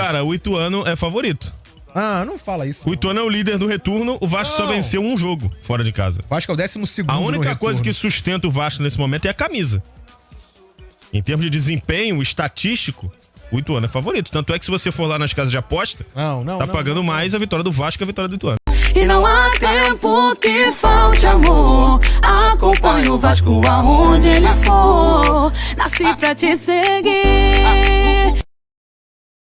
Cara, o Ituano é favorito. Ah, não fala isso. O Ituano é o líder do retorno, o Vasco só venceu um jogo fora de casa. O Vasco é o 12º. A única coisa que sustenta o Vasco nesse momento é a camisa. Em termos de desempenho estatístico, o Ituano é favorito. Tanto é que se você for lá nas casas de aposta, tá pagando mais a vitória do Vasco que a vitória do Ituano. E não há tempo que falte amor. Acompanhe o Vasco aonde ele for. Nasci pra te seguir.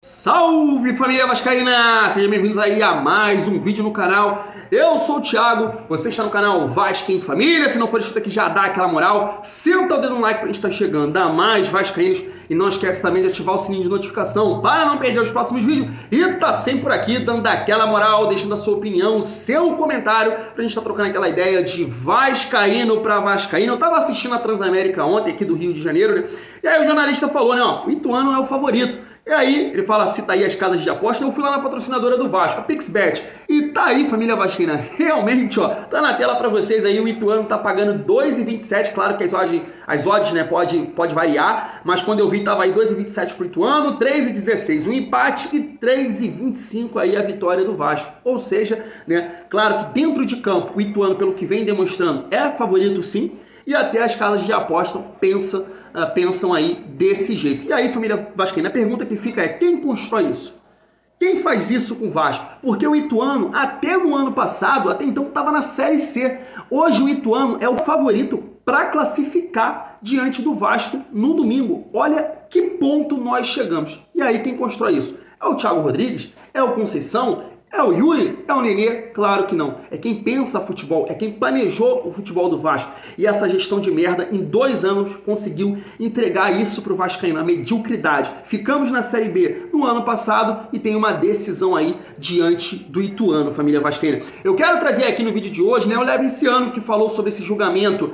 Salve, família vascaína! Sejam bem-vindos aí a mais um vídeo no canal. Eu sou o Thiago, você está no canal Vasco em Família. Se não for inscrito aqui, já dá aquela moral. Senta o dedo no like pra gente estar chegando a mais vascaínos. E não esquece também de ativar o sininho de notificação para não perder os próximos vídeos. E tá sempre por aqui, dando aquela moral, deixando a sua opinião, seu comentário, pra gente estar trocando aquela ideia de vascaíno pra vascaíno. Eu tava assistindo a Transamérica ontem, aqui do Rio de Janeiro, né? E aí o jornalista falou, né, ó, o Ituano é o favorito. E aí, ele fala, cita aí as casas de aposta. Eu fui lá na patrocinadora do Vasco, a PixBet. E tá aí, família vascaína. Realmente, ó, tá na tela pra vocês aí. O Ituano tá pagando 2,27. Claro que as odds, né, pode variar. Mas quando eu vi, tava aí 2,27 pro Ituano, 3,16 o empate e 3,25 aí a vitória do Vasco. Ou seja, né, claro que dentro de campo, o Ituano, pelo que vem demonstrando, é favorito sim. E até as casas de aposta pensam aí desse jeito. E aí, família vascaína, a pergunta que fica é: quem constrói isso? Quem faz isso com o Vasco? Porque o Ituano, até no ano passado, até então, estava na Série C. Hoje o Ituano é o favorito para classificar diante do Vasco no domingo. Olha que ponto nós chegamos. E aí, quem constrói isso? É o Thiago Rodrigues? É o Conceição? É o Yuri? É o Nenê? Claro que não. É quem pensa futebol, é quem planejou o futebol do Vasco. E essa gestão de merda, em 2 anos, conseguiu entregar isso pro vascaíno, a mediocridade. Ficamos na Série B no ano passado e tem uma decisão aí diante do Ituano, família vascaína. Eu quero trazer aqui no vídeo de hoje, né, o Levinciano, que falou sobre esse julgamento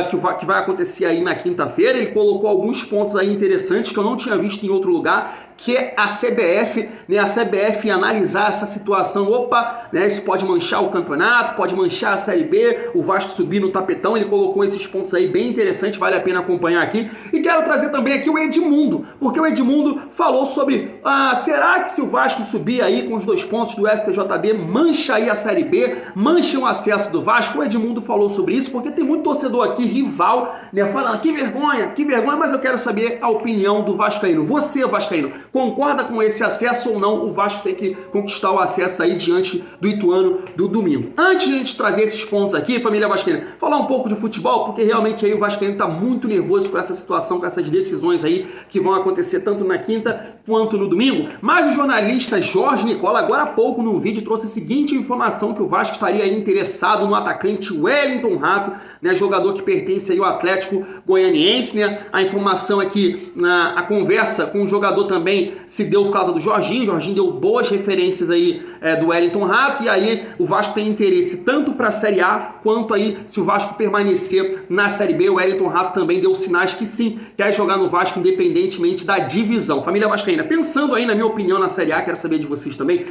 que vai acontecer aí na quinta-feira. Ele colocou alguns pontos aí interessantes que eu não tinha visto em outro lugar, que é a CBF, né, a CBF analisar essa situação. Opa, né, isso pode manchar o campeonato, pode manchar a Série B, o Vasco subir no tapetão. Ele colocou esses pontos aí bem interessantes, vale a pena acompanhar aqui. E quero trazer também aqui o Edmundo, porque o Edmundo falou sobre, será que se o Vasco subir aí com os 2 pontos do STJD, mancha aí a Série B, mancha o acesso do Vasco? O Edmundo falou sobre isso, porque tem muito torcedor aqui, rival, né, falando que vergonha, mas eu quero saber a opinião do vascaíno. Você, vascaíno, concorda com esse acesso ou não? O Vasco tem que conquistar o acesso aí diante do Ituano do domingo. Antes de a gente trazer esses pontos aqui, família vascaína, falar um pouco de futebol, porque realmente aí o vascaíno tá muito nervoso com essa situação, com essas decisões aí que vão acontecer tanto na quinta quanto no domingo. Mas o jornalista Jorge Nicola, agora há pouco no vídeo, trouxe a seguinte informação, que o Vasco estaria aí interessado no atacante Wellington Rato, né, jogador que pertence aí ao Atlético Goianiense, né? A informação é que a conversa com o jogador também se deu por causa do Jorginho. Jorginho deu boas referências aí do Wellington Rato, e aí o Vasco tem interesse tanto para a Série A, quanto aí se o Vasco permanecer na Série B. O Wellington Rato também deu sinais que sim, quer jogar no Vasco independentemente da divisão. Família vascaína, pensando aí na minha opinião na Série A, quero saber de vocês também,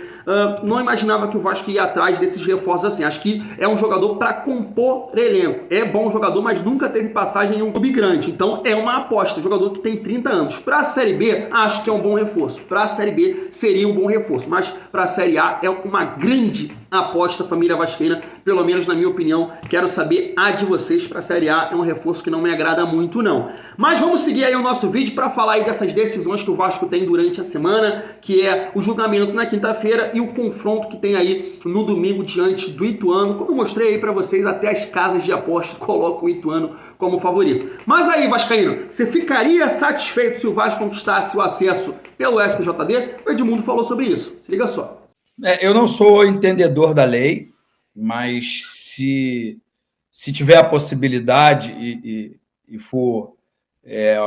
não imaginava que o Vasco ia atrás desses reforços assim. Acho que é um jogador para compor elenco. É bom jogador, mas nunca teve passagem em um clube grande. Então é uma aposta, jogador que tem 30 anos. Para a Série B, acho que é um bom reforço. Para a Série B seria um bom reforço, mas para a Série A é uma grande aposta, família vascaína, pelo menos na minha opinião. Quero saber a de vocês. Para a Série A é um reforço que não me agrada muito não. Mas vamos seguir aí o nosso vídeo para falar aí dessas decisões que o Vasco tem durante a semana, que é o julgamento na quinta-feira e o confronto que tem aí no domingo diante do Ituano. Como eu mostrei aí para vocês, até as casas de aposta colocam o Ituano como favorito. Mas aí, vascaíno, você ficaria satisfeito se o Vasco conquistasse o acesso pelo STJD? O Edmundo falou sobre isso. Se liga só. Eu não sou entendedor da lei, mas se tiver a possibilidade e for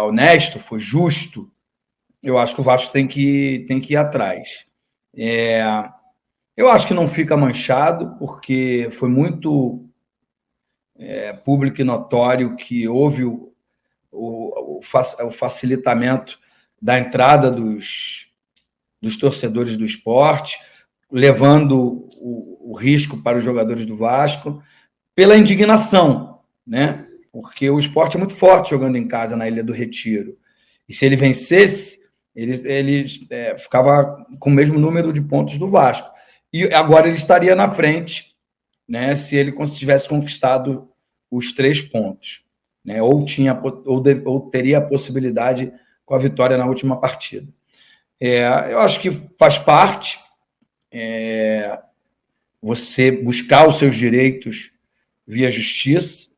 honesto, for justo, eu acho que o Vasco tem que ir atrás. Eu acho que não fica manchado, porque foi muito público e notório que houve o facilitamento da entrada dos torcedores do esporte, levando o risco para os jogadores do Vasco, pela indignação, né? Porque o esporte é muito forte jogando em casa na Ilha do Retiro. E se ele vencesse, ele ficava com o mesmo número de pontos do Vasco. E agora ele estaria na frente, né, se ele tivesse conquistado os 3 pontos, né, ou teria a possibilidade com a vitória na última partida. Eu acho que faz parte você buscar os seus direitos via justiça,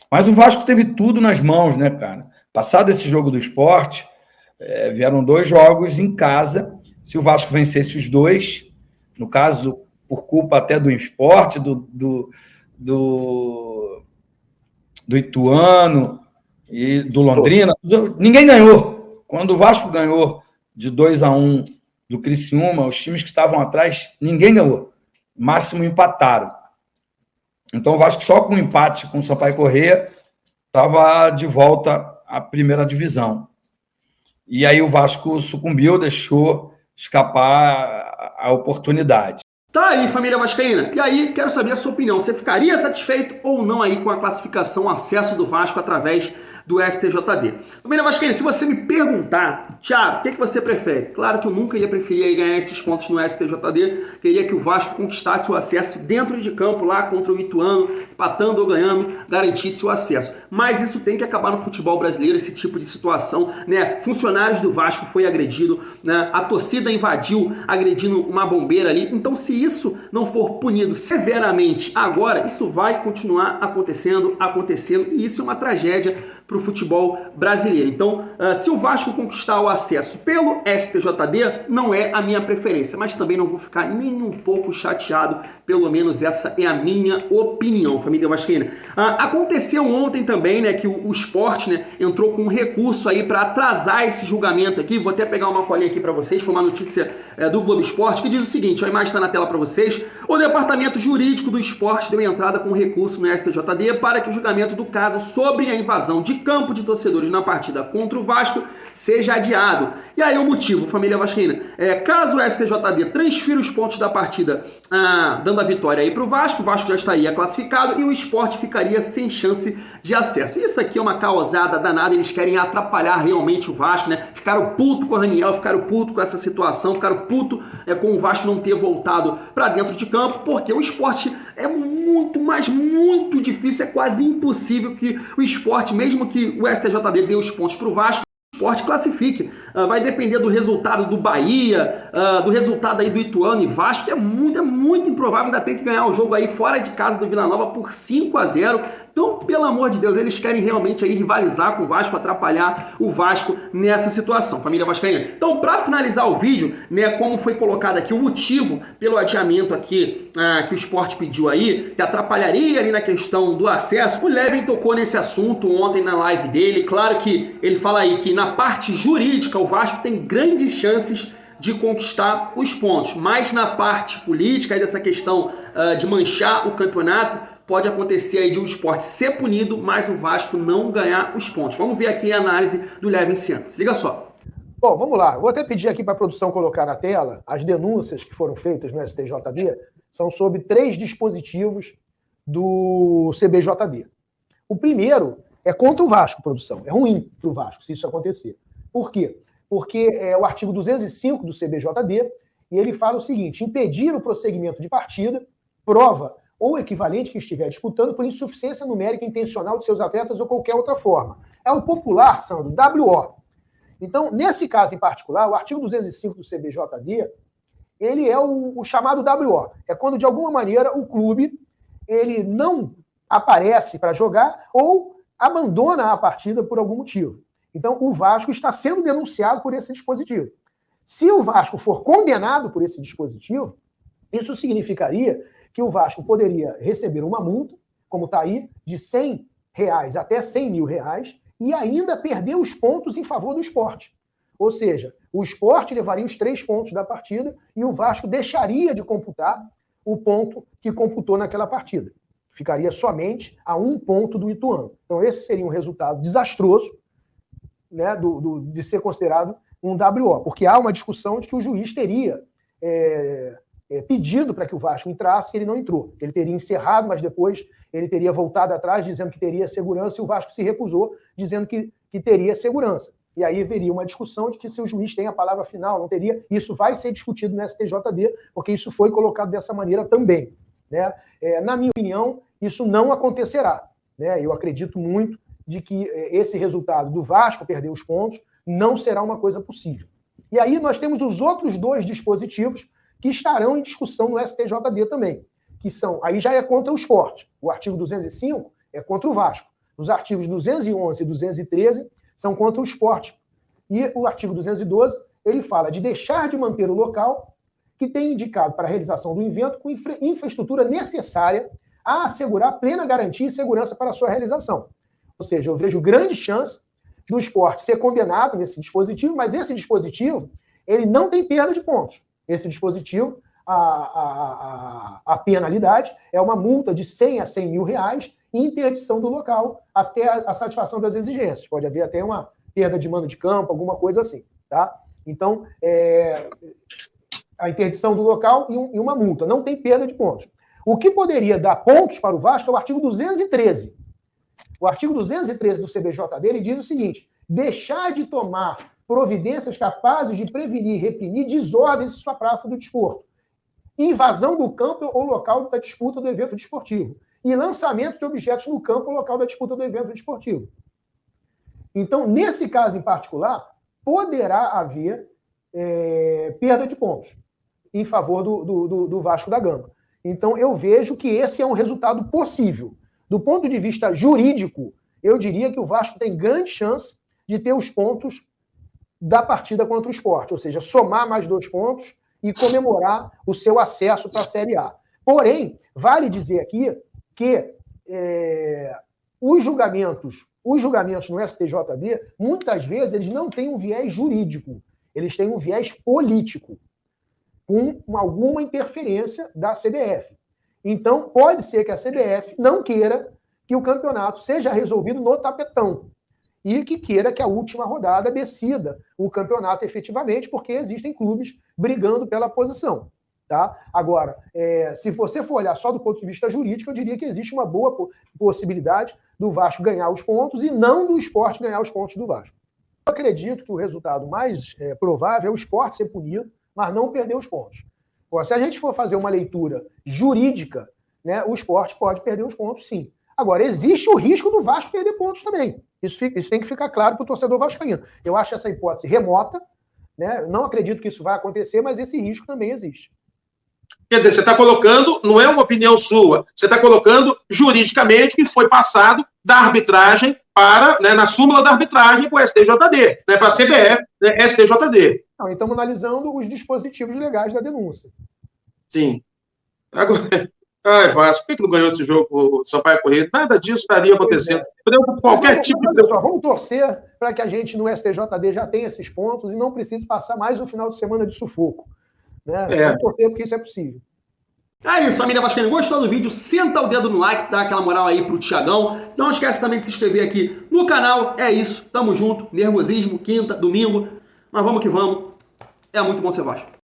mas o Vasco teve tudo nas mãos, né, cara? Passado esse jogo do Sport, vieram 2 jogos em casa. Se o Vasco vencesse os 2, no caso, por culpa até do Sport, do Ituano e do Londrina, ninguém ganhou. Quando o Vasco ganhou de 2-1 do Criciúma, os times que estavam atrás, ninguém ganhou. Máximo empataram. Então o Vasco só com o empate com o Sampaio Corrêa estava de volta à primeira divisão. E aí o Vasco sucumbiu, deixou escapar a oportunidade. Tá aí, família vascaína. E aí, quero saber a sua opinião. Você ficaria satisfeito ou não aí com a classificação, acesso do Vasco através do STJD? Família vascaína, se você me perguntar, Thiago, o que você prefere? Claro que eu nunca ia preferir aí ganhar esses pontos no STJD. Queria que o Vasco conquistasse o acesso dentro de campo, lá contra o Ituano, empatando ou ganhando, garantisse o acesso. Mas isso tem que acabar no futebol brasileiro, esse tipo de situação, né? Funcionários do Vasco foi agredido, né? A torcida invadiu, agredindo uma bombeira ali. Então, se isso não for punido severamente agora, isso vai continuar acontecendo, e isso é uma tragédia para o futebol brasileiro. Então, se o Vasco conquistar o acesso pelo STJD, não é a minha preferência, mas também não vou ficar nem um pouco chateado, pelo menos essa é a minha opinião, família vascaína. Aconteceu ontem também, né, que o Sport, né, entrou com um recurso aí para atrasar esse julgamento aqui. Vou até pegar uma colinha aqui para vocês, foi uma notícia do Globo Esporte, que diz o seguinte, a imagem está na tela para vocês: o Departamento Jurídico do Sport deu entrada com recurso no STJD para que o julgamento do caso sobre a invasão de campo de torcedores na partida contra o Vasco seja adiado. E aí o motivo, família vascaína, caso o STJD transfira os pontos da partida, dando a vitória aí para o Vasco já estaria classificado e o Sport ficaria sem chance de acesso. Isso aqui é uma causada danada, eles querem atrapalhar realmente o Vasco, né? Ficaram puto com o Raniel, ficaram puto com essa situação, ficaram puto com o Vasco não ter voltado para dentro de campo, porque o Sport é muito, mas muito difícil, é quase impossível que o Sport, mesmo que o STJD dê os pontos para o Vasco, o Sport classifique. Vai depender do resultado do Bahia, do resultado aí do Ituano e Vasco, que é muito improvável, ainda tem que ganhar o jogo aí fora de casa do Vila Nova por 5-0. Então, pelo amor de Deus, eles querem realmente aí rivalizar com o Vasco, atrapalhar o Vasco nessa situação, família vascaína. Então, para finalizar o vídeo, né, como foi colocado aqui o motivo pelo adiamento aqui que o Sport pediu aí, que atrapalharia ali na questão do acesso, o Levin tocou nesse assunto ontem na live dele. Claro que ele fala aí que na parte jurídica o Vasco tem grandes chances de conquistar os pontos, mas na parte política, aí dessa questão de manchar o campeonato, pode acontecer aí de o Sport ser punido, mas o Vasco não ganhar os pontos. Vamos ver aqui a análise do Levin Ciano. Se liga só. Bom, vamos lá. Vou até pedir aqui para a produção colocar na tela as denúncias que foram feitas no STJD. São sobre 3 dispositivos do CBJD. O primeiro é contra o Vasco, produção. É ruim para o Vasco se isso acontecer. Por quê? Porque é o artigo 205 do CBJD e ele fala o seguinte: impedir o prosseguimento de partida, prova ou equivalente que estiver disputando por insuficiência numérica intencional de seus atletas ou qualquer outra forma. É o popular, Sandro, WO. Então, nesse caso em particular, o artigo 205 do CBJD, ele é o chamado WO. É quando, de alguma maneira, o clube ele não aparece para jogar ou abandona a partida por algum motivo. Então, o Vasco está sendo denunciado por esse dispositivo. Se o Vasco for condenado por esse dispositivo, isso significaria que o Vasco poderia receber uma multa, como está aí, de R$100 até R$100 mil, e ainda perder os pontos em favor do Sport. Ou seja, o Sport levaria os 3 pontos da partida e o Vasco deixaria de computar o ponto que computou naquela partida. Ficaria somente a 1 ponto do Ituano. Então esse seria um resultado desastroso, né, de ser considerado um WO, porque há uma discussão de que o juiz teria pedido para que o Vasco entrasse e ele não entrou. Ele teria encerrado, mas depois ele teria voltado atrás dizendo que teria segurança e o Vasco se recusou, dizendo que teria segurança. E aí haveria uma discussão de que se o juiz tem a palavra final, não teria. Isso vai ser discutido no STJD, porque isso foi colocado dessa maneira também. Né? Na minha opinião, isso não acontecerá. Né? Eu acredito muito de que esse resultado do Vasco perder os pontos não será uma coisa possível. E aí nós temos os outros 2 dispositivos que estarão em discussão no STJD também, que são, aí já é contra o Sport. O artigo 205 é contra o Vasco. Os artigos 211 e 213 são contra o Sport. E o artigo 212, ele fala de deixar de manter o local que tem indicado para a realização do evento com infraestrutura necessária a assegurar plena garantia e segurança para a sua realização. Ou seja, eu vejo grande chance do Sport ser condenado nesse dispositivo, mas esse dispositivo, ele não tem perda de pontos. Esse dispositivo, a penalidade é uma multa de 100 a 100 mil reais e interdição do local até a satisfação das exigências. Pode haver até uma perda de mando de campo, alguma coisa assim. Tá? Então, a interdição do local e uma multa. Não tem perda de pontos. O que poderia dar pontos para o Vasco é o artigo 213. O artigo 213 do CBJD ele diz o seguinte: deixar de tomar providências capazes de prevenir e reprimir desordens em sua praça do desporto, invasão do campo ou local da disputa do evento desportivo e lançamento de objetos no campo ou local da disputa do evento desportivo. Então, nesse caso em particular, poderá haver perda de pontos em favor do Vasco da Gama. Então, eu vejo que esse é um resultado possível. Do ponto de vista jurídico, eu diria que o Vasco tem grande chance de ter os pontos da partida contra o Sport, ou seja, somar mais 2 pontos e comemorar o seu acesso para a Série A. Porém, vale dizer aqui que os julgamentos no STJD, muitas vezes, eles não têm um viés jurídico, eles têm um viés político, com alguma interferência da CBF. Então, pode ser que a CBF não queira que o campeonato seja resolvido no tapetão e que queira que a última rodada decida o campeonato efetivamente, porque existem clubes brigando pela posição. Tá? Agora, se você for olhar só do ponto de vista jurídico, eu diria que existe uma boa possibilidade do Vasco ganhar os pontos e não do Sport ganhar os pontos do Vasco. Eu acredito que o resultado mais provável é o Sport ser punido, mas não perder os pontos. Agora, se a gente for fazer uma leitura jurídica, né, o Sport pode perder os pontos, sim. Agora, existe o risco do Vasco perder pontos também. Isso tem que ficar claro para o torcedor vascaíno. Eu acho essa hipótese remota, né? Não acredito que isso vai acontecer, mas esse risco também existe. Quer dizer, você está colocando, não é uma opinião sua, você está colocando juridicamente que foi passado da arbitragem para, né, na súmula da arbitragem para o STJD, né, para a CBF, né, STJD. Não, e estamos analisando os dispositivos legais da denúncia. Sim. Agora, Vasco, por que não ganhou esse jogo, o Sampaio Corrêa? Nada disso estaria acontecendo. Qualquer tipo de... Pessoal, vamos torcer para que a gente no STJD já tenha esses pontos e não precise passar mais um final de semana de sufoco. Né? Vamos torcer porque isso é possível. É isso, família vascaína. Gostou do vídeo? Senta o dedo no like, dá aquela moral aí pro Thiagão. Não esquece também de se inscrever aqui no canal. É isso, tamo junto. Nervosismo, quinta, domingo. Mas vamos que vamos. É muito bom ser Vasco.